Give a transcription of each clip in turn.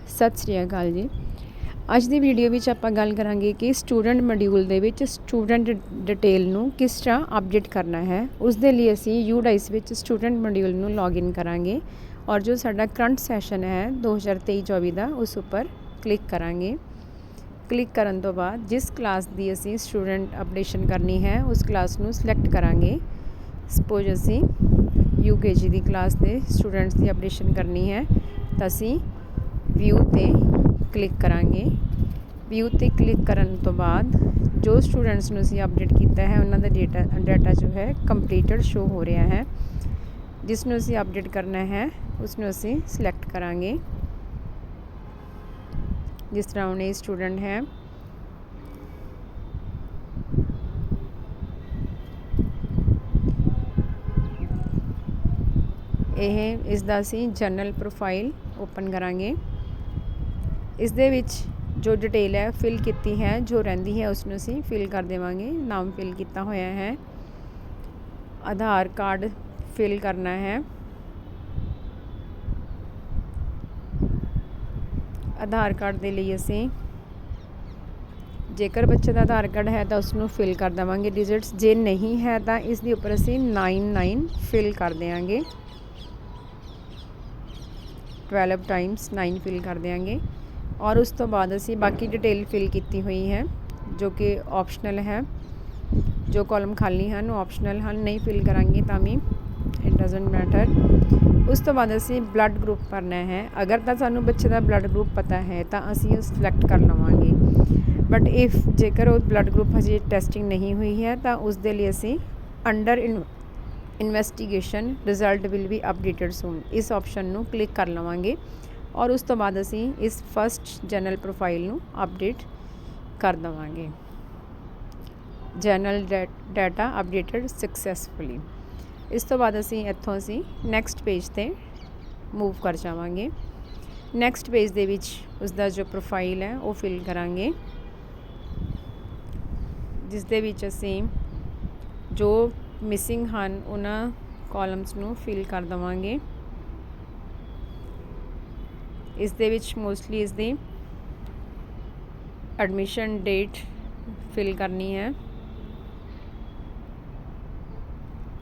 ਸਤਿ ਸ਼੍ਰੀ ਅਕਾਲ ਜੀ। ਅੱਜ ਦੀ ਵੀਡੀਓ ਵਿੱਚ ਆਪਾਂ ਗੱਲ ਕਰਾਂਗੇ ਕਿ ਸਟੂਡੈਂਟ ਮੋਡਿਊਲ ਦੇ ਵਿੱਚ ਸਟੂਡੈਂਟ ਡਿਟੇਲ ਨੂੰ ਕਿਸ ਤਰ੍ਹਾਂ ਅਪਡੇਟ ਕਰਨਾ ਹੈ। ਉਸ ਦੇ ਲਈ ਅਸੀਂ UDICE ਵਿੱਚ ਸਟੂਡੈਂਟ ਮੋਡਿਊਲ ਨੂੰ ਲੌਗਇਨ ਕਰਾਂਗੇ ਔਰ ਜੋ ਸਾਡਾ ਕਰੰਟ ਸੈਸ਼ਨ ਹੈ 2023-24 ਦਾ ਉਸ ਉੱਪਰ ਕਲਿੱਕ ਕਰਾਂਗੇ। ਕਲਿੱਕ ਕਰਨ ਤੋਂ ਬਾਅਦ ਜਿਸ ਕਲਾਸ ਦੀ ਅਸੀਂ ਸਟੂਡੈਂਟ ਅਪਡੇਸ਼ਨ ਕਰਨੀ ਹੈ ਉਸ ਕਲਾਸ ਨੂੰ ਸਿਲੈਕਟ ਕਰਾਂਗੇ। ਸਪੋਜ਼ ਅਸੀਂ UKG ਦੀ ਕਲਾਸ ਦੇ ਸਟੂਡੈਂਟਸ ਦੀ ਅਪਡੇਸ਼ਨ ਕਰਨੀ ਹੈ ਤਾਂ ਅਸੀਂ ਵਿਊ 'ਤੇ ਕਲਿੱਕ ਕਰਾਂਗੇ। ਵਿਊ 'ਤੇ ਕਲਿੱਕ ਕਰਨ ਤੋਂ ਬਾਅਦ ਜੋ ਸਟੂਡੈਂਟਸ ਨੂੰ ਅਸੀਂ ਅਪਡੇਟ ਕੀਤਾ ਹੈ ਉਹਨਾਂ ਦਾ ਡਾਟਾ ਜੋ ਹੈ ਕੰਪਲੀਟਡ ਸ਼ੋ ਹੋ ਰਿਹਾ ਹੈ। ਜਿਸ ਨੂੰ ਅਸੀਂ ਅਪਡੇਟ ਕਰਨਾ ਹੈ ਉਸ ਨੂੰ ਅਸੀਂ ਸਿਲੈਕਟ ਕਰਾਂਗੇ। ਜਿਸ ਤਰ੍ਹਾਂ ਹੁਣ ਇਹ ਸਟੂਡੈਂਟ ਹੈ ਇਹ ਇਸ ਦਾ ਅਸੀਂ ਜਨਰਲ ਪ੍ਰੋਫਾਈਲ ਓਪਨ ਕਰਾਂਗੇ। ਇਸ ਦੇ ਵਿੱਚ ਜੋ ਡਿਟੇਲ ਹੈ ਫਿਲ ਕੀਤੀ ਹੈ ਜੋ ਰਹਿੰਦੀ ਹੈ ਉਸ ਨੂੰ ਅਸੀਂ ਫਿਲ ਕਰ ਦੇਵਾਂਗੇ। ਨਾਮ ਫਿਲ ਕੀਤਾ ਹੋਇਆ ਹੈ, ਆਧਾਰ ਕਾਰਡ ਫਿਲ ਕਰਨਾ ਹੈ। ਆਧਾਰ ਕਾਰਡ ਦੇ ਲਈ ਅਸੀਂ ਜੇਕਰ ਬੱਚੇ ਦਾ ਆਧਾਰ ਕਾਰਡ ਹੈ ਤਾਂ ਉਸ ਨੂੰ ਫਿਲ ਕਰ ਦੇਵਾਂਗੇ ਡਿਜਿਟਸ, ਜੇ ਨਹੀਂ ਹੈ ਤਾਂ ਇਸ ਦੇ ਉੱਪਰ ਅਸੀਂ 99 ਫਿਲ ਕਰ ਦਿਆਂਗੇ। 12 ਟਾਈਮਸ 9 ਫਿਲ ਕਰ ਦਿਆਂਗੇ ਔਰ ਉਸ ਤੋਂ ਬਾਅਦ ਅਸੀਂ ਬਾਕੀ ਡਿਟੇਲ ਫਿਲ ਕੀਤੀ ਹੋਈ ਹੈ ਜੋ ਕਿ ਆਪਸ਼ਨਲ ਹੈ। ਜੋ ਕਾਲਮ ਖਾਲੀ ਹਨ ਉਹ ਆਪਸ਼ਨਲ ਹਨ, ਨਹੀਂ ਫਿਲ ਕਰਾਂਗੇ ਤਾਂ ਵੀ ਇਟ ਡਜ਼ਨਟ ਮੈਟਰ। ਉਸ ਤੋਂ ਬਾਅਦ ਅਸੀਂ ਬਲੱਡ ਗਰੁੱਪ ਭਰਨਾ ਹੈ। ਅਗਰ ਤਾਂ ਸਾਨੂੰ ਬੱਚੇ ਦਾ ਬਲੱਡ ਗਰੁੱਪ ਪਤਾ ਹੈ ਤਾਂ ਅਸੀਂ ਉਹ ਸਿਲੈਕਟ ਕਰ ਲਵਾਂਗੇ, ਬਟ ਇਫ ਜੇਕਰ ਉਹ ਬਲੱਡ ਗਰੁੱਪ ਹਜੇ ਟੈਸਟਿੰਗ ਨਹੀਂ ਹੋਈ ਹੈ ਤਾਂ ਉਸ ਦੇ ਲਈ ਅਸੀਂ under investigation result will be updated soon ਇਸ ਆਪਸ਼ਨ ਨੂੰ ਕਲਿੱਕ ਕਰ ਲਵਾਂਗੇ ਔਰ ਉਸ ਤੋਂ ਬਾਅਦ ਅਸੀਂ ਇਸ ਫਸਟ ਜਨਰਲ ਪ੍ਰੋਫਾਈਲ ਨੂੰ ਅਪਡੇਟ ਕਰ ਦੇਵਾਂਗੇ। General data updated successfully. ਇਸ ਤੋਂ ਬਾਅਦ ਇੱਥੋਂ ਅਸੀਂ ਨੈਕਸਟ ਪੇਜ 'ਤੇ ਮੂਵ ਕਰ ਜਾਵਾਂਗੇ। ਨੈਕਸਟ ਪੇਜ ਦੇ ਵਿੱਚ ਉਸਦਾ ਜੋ ਪ੍ਰੋਫਾਈਲ ਹੈ ਉਹ ਫਿਲ ਕਰਾਂਗੇ, ਜਿਸ ਦੇ ਵਿੱਚ ਅਸੀਂ ਜੋ ਮਿਸਿੰਗ ਹਨ ਉਹਨਾਂ ਕਾਲਮਸ ਨੂੰ ਫਿਲ ਕਰ ਦੇਵਾਂਗੇ। ਇਸ ਦੇ ਵਿੱਚ ਮੋਸਟਲੀ ਇਸ ਦੀ ਐਡਮਿਸ਼ਨ ਡੇਟ ਫਿਲ ਕਰਨੀ ਹੈ,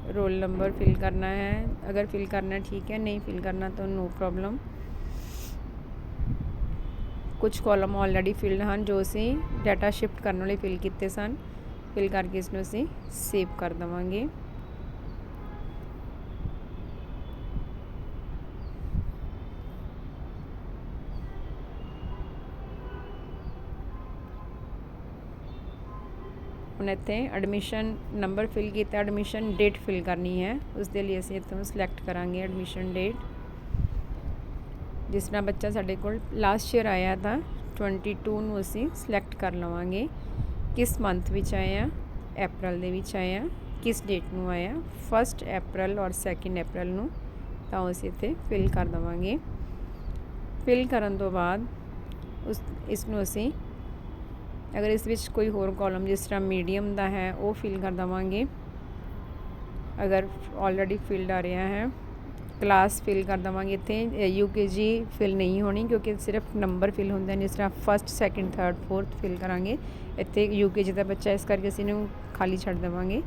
रोल नंबर फिल करना है। अगर फिल करना ठीक है, नहीं फिल करना तो नो प्रॉब्लम। कुछ कॉलम ऑलरेडी फिल्ड हैं जो असी डाटा शिफ्ट करने वाले फिल किए सन, फिल करके इसमें असी सेव कर देवांगे। ਹੁਣ ਇੱਥੇ ਐਡਮਿਸ਼ਨ ਨੰਬਰ ਫਿਲ ਕੀਤਾ, ਐਡਮਿਸ਼ਨ ਡੇਟ ਫਿਲ ਕਰਨੀ ਹੈ। ਉਸ ਦੇ ਲਈ ਅਸੀਂ ਇੱਥੋਂ ਸਿਲੈਕਟ ਕਰਾਂਗੇ ਐਡਮਿਸ਼ਨ ਡੇਟ। ਜਿਸ ਤਰ੍ਹਾਂ ਬੱਚਾ ਸਾਡੇ ਕੋਲ ਲਾਸਟ ਈਅਰ ਆਇਆ ਤਾਂ 22 ਨੂੰ ਅਸੀਂ ਸਿਲੈਕਟ ਕਰ ਲਵਾਂਗੇ। ਕਿਸ ਮੰਥ ਵਿੱਚ ਆਇਆ, ਅਪ੍ਰੈਲ ਦੇ ਵਿੱਚ ਆਇਆ। ਕਿਸ ਡੇਟ ਨੂੰ ਆਇਆ, 1 ਅਪ੍ਰੈਲ ਔਰ 2 ਅਪ੍ਰੈਲ ਨੂੰ, ਤਾਂ ਅਸੀਂ ਇੱਥੇ ਫਿਲ ਕਰ ਦੇਵਾਂਗੇ। ਫਿਲ ਕਰਨ ਤੋਂ ਬਾਅਦ ਇਸ ਨੂੰ ਅਸੀਂ अगर इस विच कोई होर कॉलम जिस तरह मीडियम का है वो फिल कर देवांगे। अगर ऑलरेडी फिल्ड आ रहा है क्लास फिल कर देवांगे। इत्थे UKG फिल नहीं होनी क्योंकि सिर्फ नंबर फिल होंगे, जिस तरह 1st 2nd 3rd 4th fill करांगे। इत्थे UKG का बच्चा इस करके असीं इहनूं खाली छड्ड देवांगे।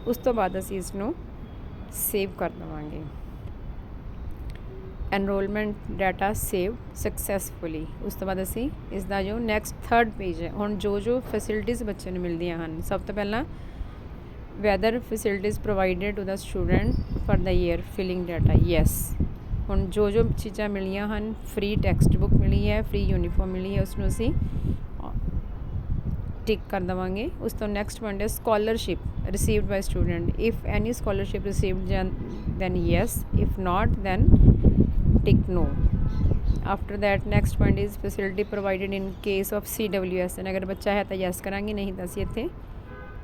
उस तो बाद असीं इसनूं सेव कर देवांगे। Enrolment data save successfully. उस तो बाद असी इसका जो नैक्सट 3rd पेज है, हुण जो जो फैसिलिटीज़ बच्चे नूं मिलदियां हन, सब तो पहला whether facilities provided to the student for the year filling data yes. हुण जो जो चीज़ां मिलियां हन, फ्री टैक्सट बुक मिली है, फ्री यूनीफॉर्म मिली है, उसनूं असी टिक कर देवांगे। उस तो नैक्सट पॉइंट है scholarship received by student. If any scholarship received then yes, if not then tick no. After that next point is facility provided in case of CWS। अगर बच्चा है तो यस करांगे, नहीं तो असीं इत्थे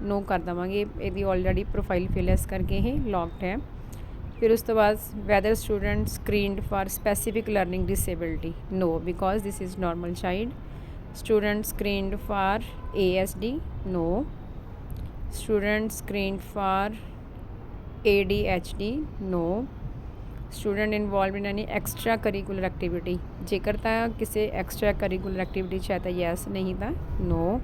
नो कर देवांगे। यदि ऑलरेडी प्रोफाइल फिल इस करके ही लॉक्ड है। फिर उस तो बाद whether student screened for specific learning disability no because this is normal child. Student screened for ASD no. Student screened for ADHD no. Student involve in any extra curricular activity, ਜੇਕਰ ਤਾਂ ਕਿਸੇ extra curricular activity 'ਚ ਹੈ ਤਾਂ yes, ਨਹੀਂ ਤਾਂ no.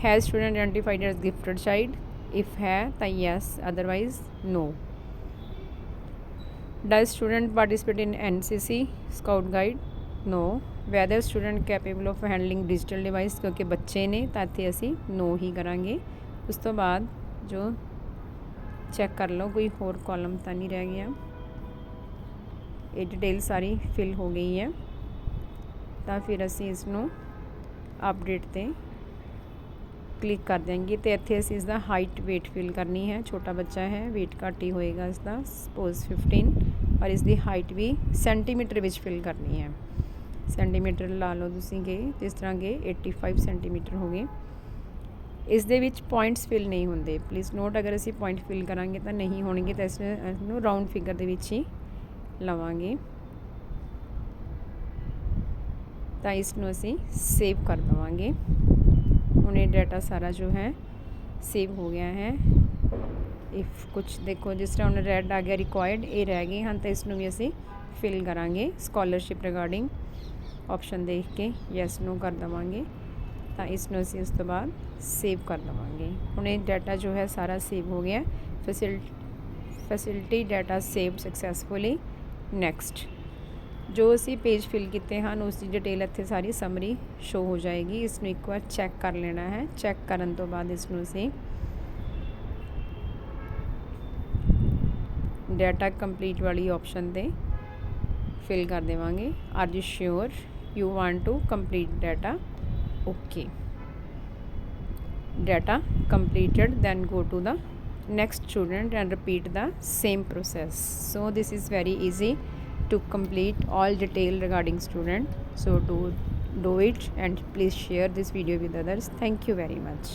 Has student identified as gifted child, if ਹੈ ਤਾਂ yes, otherwise no. Does student participate in NCC scout guide, no. Whether student capable of handling digital device, ਕਿਉਂਕਿ ਬੱਚੇ ਨੇ ਤਾਂ ਇੱਥੇ ਅਸੀਂ ਨੋ ਹੀ ਕਰਾਂਗੇ। ਉਸ ਤੋਂ ਬਾਅਦ ਜੋ ਚੈੱਕ ਕਰ ਲਓ ਕੋਈ ਹੋਰ ਕਾਲਮ ਤਾਂ ਨਹੀਂ ਰਹਿ ਗਿਆ, ਇਹ ਡਿਟੇਲ ਸਾਰੀ ਫਿਲ ਹੋ ਗਈ ਹੈ। ਤਾਂ ਫਿਰ ਅਸੀਂ ਇਸ ਨੂੰ ਅਪਡੇਟ 'ਤੇ ਕਲਿੱਕ ਕਰ ਦਿਆਂਗੇ ਅਤੇ ਇੱਥੇ ਅਸੀਂ ਇਸਦਾ ਹਾਈਟ ਵੇਟ ਫਿਲ ਕਰਨੀ ਹੈ। ਛੋਟਾ ਬੱਚਾ ਹੈ, ਵੇਟ ਘੱਟ ਹੀ ਹੋਏਗਾ ਇਸਦਾ, ਸਪੋਜ਼ 15, ਔਰ ਇਸਦੀ ਹਾਈਟ ਵੀ ਸੈਂਟੀਮੀਟਰ ਵਿੱਚ ਫਿਲ ਕਰਨੀ ਹੈ। ਸੈਂਟੀਮੀਟਰ ਲਾ ਲਓ ਤੁਸੀਂ ਕਿ ਜਿਸ ਤਰ੍ਹਾਂ ਕਿ 85 ਸੈਂਟੀਮੀਟਰ ਹੋ ਗਏ। ਇਸ ਦੇ ਵਿੱਚ ਪੁਆਇੰਟਸ ਫਿਲ ਨਹੀਂ ਹੁੰਦੇ, ਪਲੀਜ਼ ਨੋਟ। ਅਗਰ ਅਸੀਂ ਪੁਆਇੰਟ ਫਿਲ ਕਰਾਂਗੇ ਤਾਂ ਨਹੀਂ ਹੋਣਗੇ, ਤਾਂ ਇਸਨੂੰ ਰਾਊਂਡ ਫਿਗਰ ਦੇ ਵਿੱਚ ਹੀ ਲਵਾਂਗੇ। ਤਾਂ ਇਸ ਨੂੰ ਅਸੀਂ ਸੇਵ ਕਰ ਦੇਵਾਂਗੇ। ਹੁਣ ਇਹ ਡਾਟਾ ਸਾਰਾ ਜੋ ਹੈ ਸੇਵ ਹੋ ਗਿਆ ਹੈ। ਇਫ ਕੁਛ ਦੇਖੋ ਜਿਸ ਤਰ੍ਹਾਂ ਹੁਣ ਰੈਡ ਆ ਗਿਆ ਰਿਕੁਆਇਰਡ, ਇਹ ਰਹਿ ਗਏ ਹਨ, ਤਾਂ ਇਸ ਨੂੰ ਵੀ ਅਸੀਂ ਫਿਲ ਕਰਾਂਗੇ। ਸਕਾਲਰਸ਼ਿਪ ਰਿਗਾਰਡਿੰਗ ਆਪਸ਼ਨ ਦੇਖ ਕੇ ਯੈਸ ਨੋ ਕਰ ਦੇਵਾਂਗੇ। ਤਾਂ ਇਸ ਨੂੰ ਅਸੀਂ ਉਸ ਤੋਂ ਬਾਅਦ ਸੇਵ ਕਰ ਦੇਵਾਂਗੇ। ਹੁਣ ਇਹ ਡਾਟਾ ਜੋ ਹੈ ਸਾਰਾ ਸੇਵ ਹੋ ਗਿਆ। Facility data saved successfully, next. ਜੋ ਅਸੀਂ ਪੇਜ ਫਿਲ ਕੀਤੇ ਹਨ ਉਸ ਦੀ ਡਿਟੇਲ ਇੱਥੇ ਸਾਰੀ ਸਮਰੀ ਸ਼ੋ ਹੋ ਜਾਏਗੀ। ਇਸ ਨੂੰ ਇੱਕ ਵਾਰ ਚੈੱਕ ਕਰ ਲੈਣਾ ਹੈ। ਚੈੱਕ ਕਰਨ ਤੋਂ ਬਾਅਦ ਇਸ ਨੂੰ ਅਸੀਂ ਡਾਟਾ ਕੰਪਲੀਟ ਵਾਲੀ ਆਪਸ਼ਨ 'ਤੇ ਫਿਲ ਕਰ ਦੇਵਾਂਗੇ। Are you sure you want to complete data, okay. data completed, then go to the next student and repeat the same process. So this is very easy to complete all detail regarding student. So do it and please share this video with others. Thank you very much.